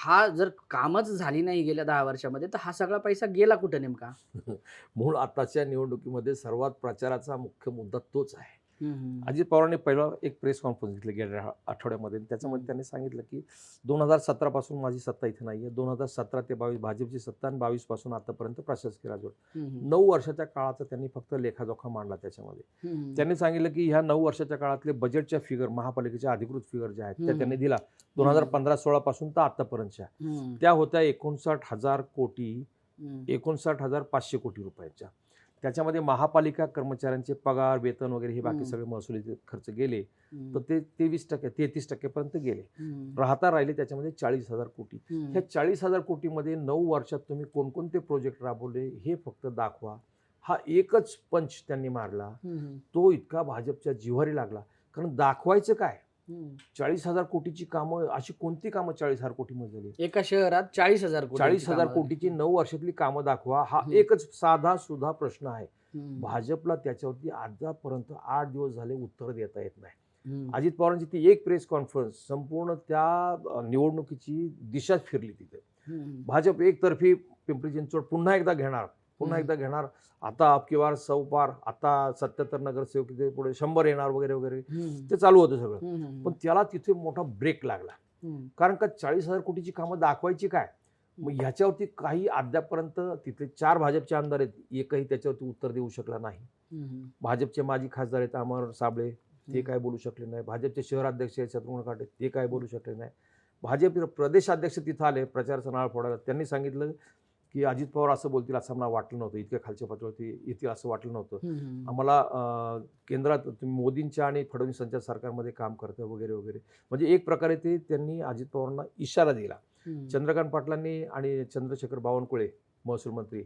हा जर कामच झाली नाही गेल्या 10 वर्षामध्ये, तर हा सगळा पैसा गेला कुठे नेमका? मूळ आताच्या निवडणुकीमध्ये सर्वात प्रचाराचा मुख्य मुद्दा तोच आहे. हं, हं. अजित पवारांनी पहिला एक प्रेस कॉन्फरन्स घेतली गेल्या आठवड्यामध्ये. त्याच्यामध्ये हं. त्यांनी सांगितलं, की 2017 पासून माझी सत्ता इथे नाहीये. 2017 ते 22 भाजपची सत्ता आणि 22 पासून आतापर्यंत प्रशासकीय राजवट. हं, हं. 9 वर्षाच्या काळाचा त्यांनी फक्त लेखाजोखा मांडला त्याच्यामध्ये. हं, हं. त्यांनी सांगितलं, की ह्या 9 वर्षाच्या काळातले बजेटच्या फिगर महापालिकेच्या अधिकृत फिगर ज्या आहेत, त्या हं, त्यांनी हं. दिला. हं, हं. 2015-16 पासून तर आतापर्यंतच्या. हं. त्या होत्या 59,000 कोटी, हं. 59,500 कोटी रुपयांच्या. त्याच्यामध्ये महापालिका कर्मचाऱ्यांचे पगार, वेतन वगैरे हे बाकी हं. सगळे महसुली खर्च गेले. हं. तर ते 23% 33% पर्यंत गेले. हं. राहता राहिले त्याच्यामध्ये 40,000 कोटी. हं. ह्या 40,000 कोटीमध्ये 9 वर्षात तुम्ही कोणकोणते प्रोजेक्ट राबवले हे फक्त दाखवा. हा एकच पंच त्यांनी मारला. हं, हं. तो इतका भाजपच्या जिव्हारी लागला. कारण दाखवायचं काय? हं. 40,000 कोटीची कामं, अशी कोणती कामं 40,000 कोटीमध्ये झाली? एका शहरात 40,000 कोटींची 40,000 कामं झाली. कोटीची 9 वर्षातली कामं दाखवा. हा हं. एकच साधा सुधा प्रश्न आहे. हं. भाजपला त्याच्यावरती आतापर्यंत 8 दिवस झाले उत्तर देता येत नाही. हं. अजित पवारांची ती एक प्रेस कॉन्फरन्स संपूर्ण त्या निवडणुकीची दिशाच फिरली तिथे. हं. भाजप एकतर्फी पिंपरी चिंचवड पुन्हा एकदा घेणार, पुन्हा हं. एकदा घेणार. आता अबकी बार सौ पार, आता 77 नगरसेवक तिथे पुढे 100 येणार वगैरे वगैरे. हं. ते चालू होतं सगळं. हं, हं. पण त्याला तिथे मोठा ब्रेक लागला. हं. कारण का 40,000 कोटीची कामं दाखवायची काय? मग ह्याच्यावरती काही अद्यापपर्यंत तिथले 4 भाजपचे आमदार आहेत, एकही त्याच्यावरती उत्तर देऊ शकला नाही. हं. भाजपचे माजी खासदार आहेत अमर साबळे, ते हं. काय बोलू शकले नाही. भाजपचे शहराध्यक्ष आहेत शत्रुघ्न काटे, ते काय बोलू शकले नाही. भाजप प्रदेशाध्यक्ष तिथं आले प्रचाराचा नारळ फोडायला. त्यांनी सांगितलं, की अजित पवार असं बोलतील असं आम्हाला वाटलं नव्हतं. इतक्या खालच्या पातळीवरती येतील असं वाटलं नव्हतं. हं. आम्हाला केंद्रात तुम्ही मोदींच्या आणि फडणवीसांच्या सरकारमध्ये काम करतं वगैरे, वगैरे. म्हणजे एक प्रकारे ते त्यांनी अजित पवारांना इशारा दिला. हं. चंद्रकांत पाटलांनी आणि चंद्रशेखर बावनकुळे महसूल मंत्री,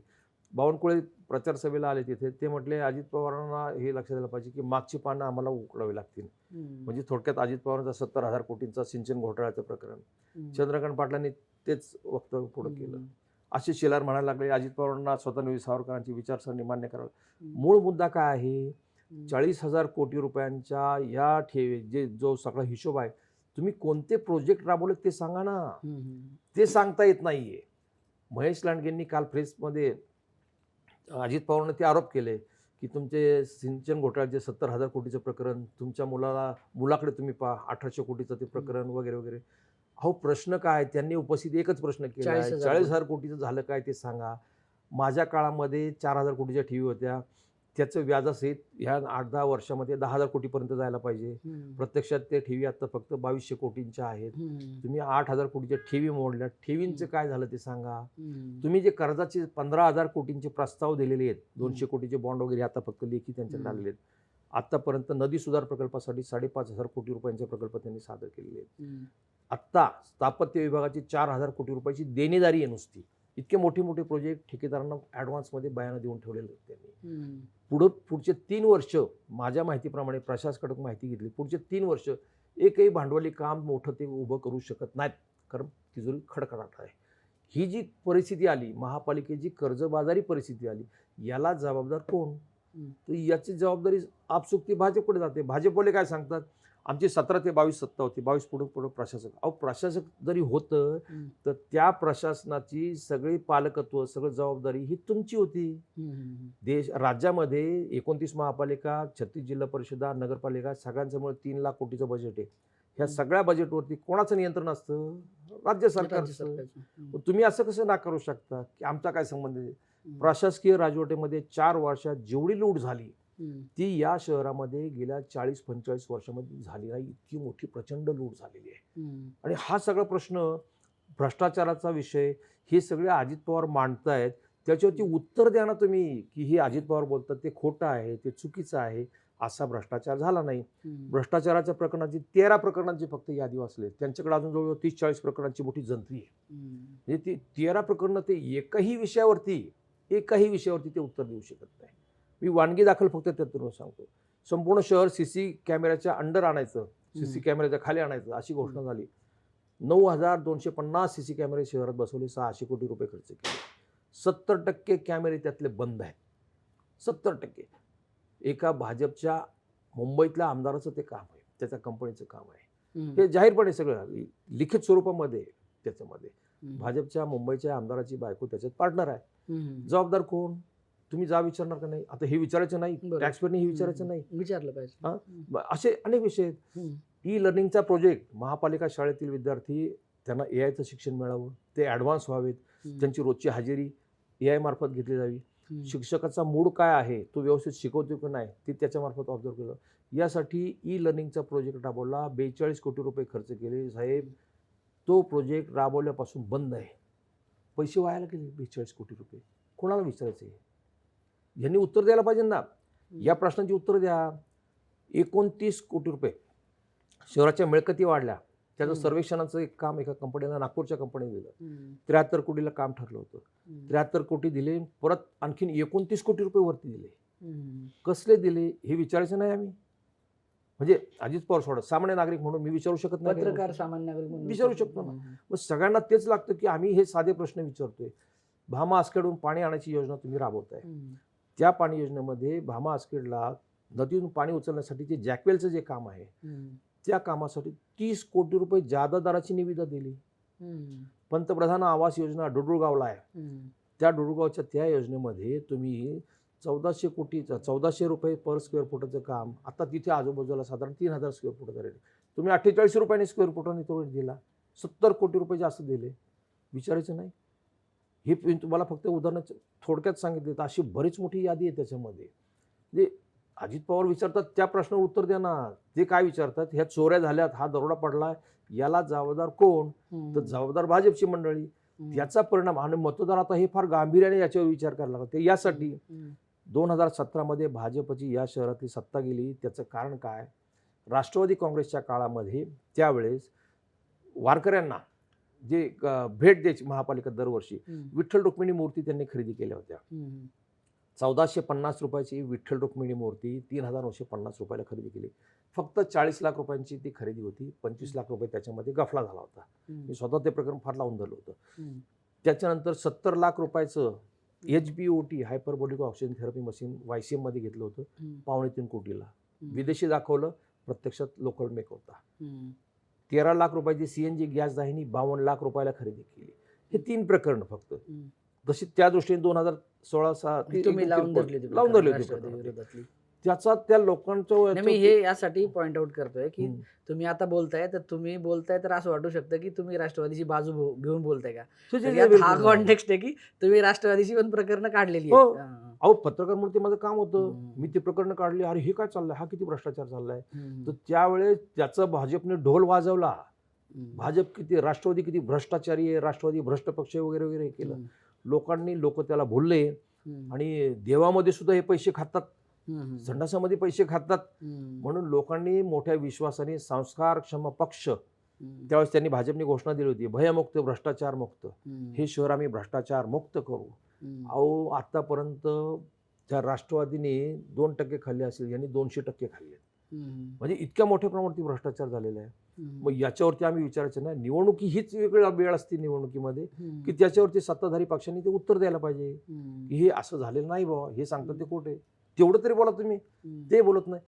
बावनकुळे प्रचार सभेला आले तिथे. ते म्हटले, अजित पवारांना हे लक्षात आलं पाहिजे, की मागची पानं आम्हाला उकडावी लागतील. हं. म्हणजे थोडक्यात अजित पवारांचा 70,000 कोटींचा सिंचन घोटाळ्याचं प्रकरण. हं. चंद्रकांत पाटलांनी तेच वक्तव्य पुढं केलं. हं. असे शेलार म्हणायला लागले, अजित पवारांना स्वतंत्र सावरकरांची विचारसरणी मान्य करावी. हं. मूळ मुद्दा काय आहे? हं. 40,000 कोटी रुपयांच्या या जो सगळा हिशोब आहे, तुम्ही कोणते प्रोजेक्ट राबवले ते सांगा ना. हं. ते सांगता येत नाहीये. महेश लांडगेंनी काल प्रेसमध्ये अजित पवारांनी ते आरोप केले, की तुमचे सिंचन घोटाळ्याचे 70,000 कोटीचं प्रकरण, तुमच्या मुलाकडे तुम्ही पहा 1,800 कोटीचं ते प्रकरण वगैरे, वगैरे. अहो प्रश्न काय? त्यांनी उपस्थित एकच प्रश्न केला आहे. 40,000 40,000 कोटीचं झालं काय ते सांगा. माझ्या काळामध्ये 4,000 कोटीच्या ठेवी होत्या. त्याचं व्याजासहित ह्या 8-10 वर्षामध्ये 10,000 कोटीपर्यंत जायला पाहिजे. हं. प्रत्यक्षात ते ठेवी आता फक्त 2,200 कोटींच्या आहेत. हं. तुम्ही 8,000 कोटीच्या ठेवी मोडल्या. ठेवींचं काय झालं ते सांगा. हं. तुम्ही जे कर्जाचे 15,000 कोटींचे प्रस्ताव दिलेले आहेत, 200 कोटीचे बॉन्ड वगैरे आता फक्त लेखी त्यांच्याकडे आलेले आहेत. आतापर्यंत नदी सुधार प्रकल्पासाठी 5,500 कोटी रुपयांचे प्रकल्प त्यांनी सादर केलेले आहेत. हं. आत्ता स्थापत्य विभागाची 4,000 कोटी रुपयाची देणेदारी आहे नुसती. इतके मोठे मोठे प्रोजेक्ट ठेकेदारांना ॲडव्हान्समध्ये बयानं देऊन ठेवलेले आहेत त्यांनी. हं. पुढचे 3 वर्ष माझ्या माहितीप्रमाणे प्रशासकडून माहिती घेतली. पुढचे 3 वर्ष एकही भांडवली काम मोठं ते उभं करू शकत नाहीत. कारण तिजोरी खडखडाट आहे. ही जी परिस्थिती आली, महापालिकेची कर्जबाजारी परिस्थिती आली, याला जबाबदार कोण? हं. तर याची जबाबदारी आपसुकती भाजपकडे जाते. भाजपवाले काय सांगतात? आमची 17 ते 22 सत्ता होती. 22 पुढं प्रशासक. अहो प्रशासक जरी होतं, हं. तर त्या प्रशासनाची सगळी पालकत्व, सगळी जबाबदारी ही तुमची होती. हं. राज्यामध्ये 29 महापालिका, 36 जिल्हा परिषदा, नगरपालिका सगळ्यांचं मिळून 3,00,000 कोटीचं बजेट आहे. ह्या सगळ्या बजेटवरती कोणाचं नियंत्रण असतं? राज्य सरकारचं. सरकारचं. हं. तुम्ही असं कसं नाकारू शकता, की आमचा काय संबंध आहे? हं. प्रशासकीय राजवटीमध्ये 4 वर्षात जेवढी लूट झाली, हं. ती या शहरामध्ये गेल्या 40-45 वर्षामध्ये झाली नाही. इतकी मोठी प्रचंड लूट झालेली आहे. हं. आणि हा सगळा प्रश्न, भ्रष्टाचाराचा विषय, हे सगळे अजित पवार मांडतायत. त्याच्यावरती उत्तर द्या ना तुम्ही, की हे अजित पवार बोलतात ते खोटं आहे, ते चुकीचं आहे. असा भ्रष्टाचार झाला नाही. हं. भ्रष्टाचाराच्या प्रकरणाची 13 प्रकरणांची फक्त यादी वाचली. त्यांच्याकडे अजून जवळजवळ 30-40 प्रकरणांची मोठी जंत्री आहे. हं. म्हणजे ती 13 प्रकरणं ते एकही विषयावरती ते उत्तर देऊ शकत नाही. मी वानगी दाखल फक्त त्यातून सांगतो. संपूर्ण शहर सीसी कॅमेऱ्याच्या अंडर आणायचं, सीसी कॅमेऱ्याच्या खाली आणायचं अशी घोषणा झाली. 9,250 सीसी कॅमेरे शहरात बसवले, 600 कोटी रुपये खर्च केले. 70% कॅमेरे त्यातले बंद आहेत. 70%. एका भाजपच्या मुंबईतल्या आमदाराचं ते काम आहे, त्याच्या कंपनीचं काम आहे. हं. हे जाहीरपणे सगळं लिखित स्वरूपामध्ये त्याच्यामध्ये. हम्म. भाजपच्या मुंबईच्या आमदाराची बायको त्याच्यात पार्टनर आहे. हम्म. जबाबदार कोण? तुम्ही जा विचारणार का नाही? आता हे विचारायचं नाही, बरोबर. टॅक्सपेअरने हे विचारायचं हम्म. नाही. विचारलं पाहिजे. हा? असे अनेक विषय आहेत. हम्म. ई लर्निंगचा प्रोजेक्ट, महापालिका शाळेतील विद्यार्थी त्यांना एआयचं शिक्षण मिळावं, ते ॲडव्हान्स व्हावेत, त्यांची रोजची हजेरी एआय मार्फत घेतली जावी. हम्म. शिक्षकाचा मूड काय आहे, तो व्यवस्थित शिकवतो की नाही ते त्याच्यामार्फत ऑब्झर्व केलं. यासाठी ई लर्निंगचा प्रोजेक्ट राबवला. 42 कोटी रुपये खर्च केले. साहेब, तो प्रोजेक्ट राबवल्यापासून बंद आहे. पैसे वायाला गेले 42 कोटी रुपये. कोणाला विचारायचं आहे? यांनी उत्तर द्यायला पाहिजे ना. या प्रश्नांची उत्तर द्या. 29 कोटी रुपये शहराच्या मिळकती वाढल्या. त्याचं सर्वेक्षणाचं एक काम एका कंपनीला, नागपूरच्या कंपनीने दिलं. 73 कोटीला काम ठरलं होतं. 73 कोटी दिले, परत आणखीन 29 कोटी रुपये वरती दिले. कसले दिले हे विचारायचं नाही आम्ही? म्हणजे अजित पवार सोडा, सामान्य नागरिक म्हणून मी विचारू शकत नाही? पत्रकार, सामान्य नागरिक म्हणून विचारू शकतो ना. मग सगळ्यांना तेच लागतं की आम्ही हे साधे प्रश्न विचारतोय. भामा आसखेडून पाणी आणायची योजना तुम्ही राबवताय. त्या पाणी योजनेमध्ये भामा आसखेडला नदीतून पाणी उचलण्यासाठी जे जॅकवेलचं जे काम आहे, त्या कामासाठी 30 कोटी रुपये जादा दराची निविदा दिली. पंतप्रधान आवास योजना डुडुळगावला आहे. त्या डुडुळगावच्या त्या योजनेमध्ये तुम्ही 1400 रुपये पर स्क्वेअर फुटाचं काम, आता तिथे आजूबाजूला साधारण 3000 स्क्वेअर फुटाचा रेट, तुम्ही 48 रुपयाने स्क्वेअर फुटाने तो रेट दिला. 70 कोटी रुपये जास्त दिले. विचारायचं नाही? हे मी तुम्हाला फक्त उदाहरण थोडक्यात सांगितले. तर अशी बरीच मोठी यादी आहे त्याच्यामध्ये. म्हणजे अजित पवार विचारतात त्या प्रश्नावर उत्तर द्या ना. ते काय विचारतात? ह्या चोऱ्या झाल्यात, हा दरोडा पडला, याला जबाबदार कोण? तर जबाबदार भाजपची मंडळी. याचा परिणाम, आणि मतदार आता हे फार गांभीर्याने याच्यावर विचार करायला लागते. यासाठी 2017 भाजपची या शहरातली सत्ता गेली. त्याचं कारण काय? राष्ट्रवादी काँग्रेसच्या काळामध्ये त्यावेळेस वारकऱ्यांना जे भेट द्यायची महापालिका दरवर्षी, विठ्ठल रुक्मिणी मूर्ती त्यांनी खरेदी केल्या होत्या. 1450 रुपयाची विठ्ठल रुक्मिणी मूर्ती 3950 रुपयाला खरेदी केली. फक्त 40 लाख रुपयांची ती खरेदी होती. 25 लाख रुपये त्याच्यामध्ये गफला झाला होता. मी स्वतः ते प्रकरण फार लावून धरलं होतं. त्याच्यानंतर 70 लाख रुपयाचं HBOT, hyperbolic oxygen therapy machine, YCM मध्ये घेतलं होतं 2.25 कोटीला. विदेशी दाखवलं, प्रत्यक्षात लोकल मेक होता. 13 लाख रुपयाची CNG गॅस दाहिनी 52 लाख रुपयाला खरेदी केली. हे 3 प्रकरण फक्त. तशी त्या दृष्टीने 2016 तुम्ही लावून धरली होती. त्याचा त्या लोकांच्या, मी हे यासाठी पॉइंट आउट करतोय की तुम्ही आता बोलताय, तर तुम्ही बोलताय तर असं वाटू शकतं की तुम्ही राष्ट्रवादीची बाजू घेऊन बोलताय का. हा कॉन्टेक्स्ट आहे की तुम्ही राष्ट्रवादीची पण प्रकरणं काढलेली आहेत. अहो, पत्रकार म्हणून ते माझं काम होतं. मी ते प्रकरण काढले. अरे हे काय चाललंय, हा किती भ्रष्टाचार चाललाय. तर त्यावेळेस त्याचं भाजपने ढोल वाजवला. भाजप किती, राष्ट्रवादी किती भ्रष्टाचारी आहे, राष्ट्रवादी भ्रष्ट पक्ष वगैरे वगैरे हे केलं. लोक त्याला भुलले. आणि देवामध्ये सुद्धा हे पैसे खातात, संडासामध्ये पैसे खातात. म्हणून लोकांनी मोठ्या विश्वासाने संस्कारक्षम पक्ष, त्यावेळेस त्यांनी भाजपने घोषणा दिली होती, भयमुक्त, भ्रष्टाचार मुक्त, हे शहर आम्ही भ्रष्टाचार मुक्त करू. अहो, आतापर्यंत त्या राष्ट्रवादीने 2% खाल्ले असेल, यांनी 200% खाल्ले. म्हणजे इतक्या मोठ्या प्रमाणात भ्रष्टाचार झालेला आहे. मग याच्यावरती आम्ही विचारायचं नाही. निवडणुकी हीच वेगळी वेळ असते निवडणुकीमध्ये, की त्याच्यावरती सत्ताधारी पक्षांनी ते उत्तर द्यायला पाहिजे की हे असं झालेलं नाही बाबा, हे सांगतात ते खोटे. तेवढं तरी बोला तुम्ही. ते बोलत नाही.